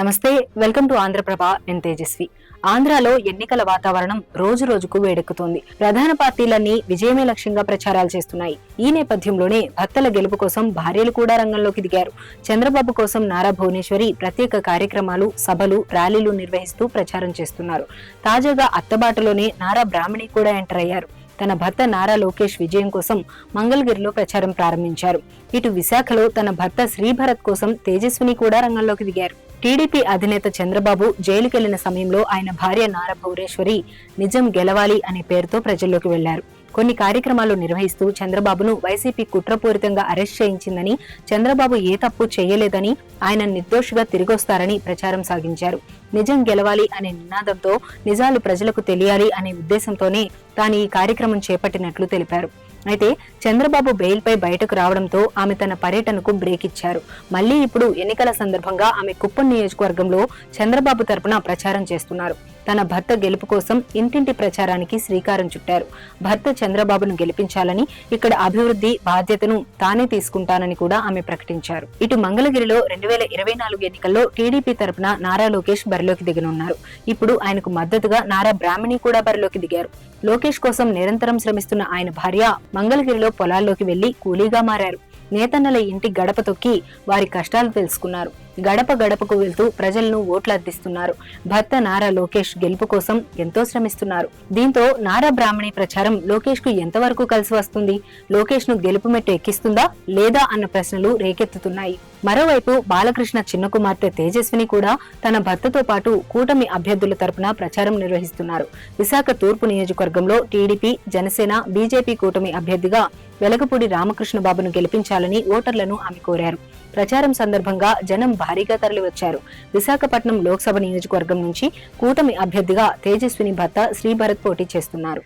నమస్తే, welcome to Andhraprabha. నేను తేజస్వి. ఆంధ్రాలో ఎన్నికల వాతావరణం రోజు రోజుకు వేడెక్కుతోంది. ప్రధాన పార్టీలన్నీ విజయమే లక్ష్యంగా ప్రచారాలు చేస్తున్నాయి. ఈ నేపథ్యంలోనే భర్తల గెలుపు కోసం భార్యలు కూడా రంగంలోకి దిగారు. చంద్రబాబు కోసం నారా భువనేశ్వరి ప్రత్యేక కార్యక్రమాలు, సభలు, ర్యాలీలు నిర్వహిస్తూ ప్రచారం చేస్తున్నారు. తాజాగా అత్తబాటలోనే నారా బ్రాహ్మణి కూడా ఎంటర్ అయ్యారు. తన భర్త నారా లోకేష్ విజయం కోసం మంగళగిరిలో ప్రచారం ప్రారంభించారు. ఇటు విశాఖలో తన భర్త శ్రీభరత్ కోసం తేజస్విని కూడా రంగంలోకి దిగారు. టీడీపీ అధినేత చంద్రబాబు జైలుకెళ్లిన సమయంలో ఆయన భార్య నారా భువనేశ్వరి నిజం గెలవాలి అనే పేరుతో ప్రజల్లోకి వెళ్లారు. కొన్ని కార్యక్రమాలు నిర్వహిస్తూ చంద్రబాబును వైసీపీ కుట్రపూరితంగా అరెస్ట్ చేయించిందని, చంద్రబాబు ఏ తప్పు చేయలేదని, ఆయన నిర్దోషిగా తిరిగొస్తారని ప్రచారం సాగించారు. నిజం గెలవాలి అనే నినాదంతో నిజాలు ప్రజలకు తెలియాలి అనే ఉద్దేశంతోనే తాను ఈ కార్యక్రమం చేపట్టినట్లు తెలిపారు. అయితే చంద్రబాబు బెయిల్పై బయటకు రావడంతో ఆమె తన పర్యటనకు బ్రేక్ ఇచ్చారు. మళ్లీ ఇప్పుడు ఎన్నికల సందర్భంగా ఆమె కుప్పం నియోజకవర్గంలో చంద్రబాబు తరపున ప్రచారం చేస్తున్నారు. తన భర్త గెలుపు కోసం ఇంటింటి ప్రచారానికి శ్రీకారం చుట్టారు. భర్త చంద్రబాబును గెలిపించాలని, ఇక్కడ అభివృద్ధి బాధ్యతను తానే తీసుకుంటానని కూడా ఆమె ప్రకటించారు. ఇటు మంగళగిరిలో 2024 ఎన్నికల్లో టీడీపీ తరపున నారా లోకేష్ బరిలోకి దిగనున్నారు. ఇప్పుడు ఆయనకు మద్దతుగా నారా బ్రాహ్మణి కూడా బరిలోకి దిగారు. లోకేష్ కోసం నిరంతరం శ్రమిస్తున్న ఆయన భార్య మంగళగిరిలో పొలాల్లోకి వెళ్లి కూలీగా మారారు. నేతన్నల ఇంటి గడప తొక్కి వారి కష్టాలు తెలుసుకున్నారు. గడప గడపకు వెళ్తూ ప్రజలను ఓట్లు అర్థిస్తున్నారు. భర్త నారా లోకేష్ గెలుపు కోసం ఎంతో శ్రమిస్తున్నారు. దీంతో నారా బ్రాహ్మణి ప్రచారం లోకేష్ కు ఎంతవరకు కలిసి వస్తుంది? లోకేష్ ను గెలుపు మెట్టు ఎక్కిస్తుందా లేదా అన్న ప్రశ్నలు రేకెత్తుతున్నాయి. మరోవైపు బాలకృష్ణ చిన్న కుమార్తె తేజస్విని కూడా తన భర్తతో పాటు కూటమి అభ్యర్థుల తరపున ప్రచారం నిర్వహిస్తున్నారు. విశాఖ తూర్పు నియోజకవర్గంలో టీడీపీ, జనసేన, బీజేపీ కూటమి అభ్యర్థిగా వెలగపూడి రామకృష్ణ బాబును గెలిపించాలని ఓటర్లను ఆమె కోరారు. ప్రచారం సందర్భంగా జనం భారీగా తరలివచ్చారు. విశాఖపట్నం లోక్సభ నియోజకవర్గం నుంచి కూటమి అభ్యర్థిగా తేజస్విని భర్త శ్రీభరత్ పోటీ చేస్తున్నారు.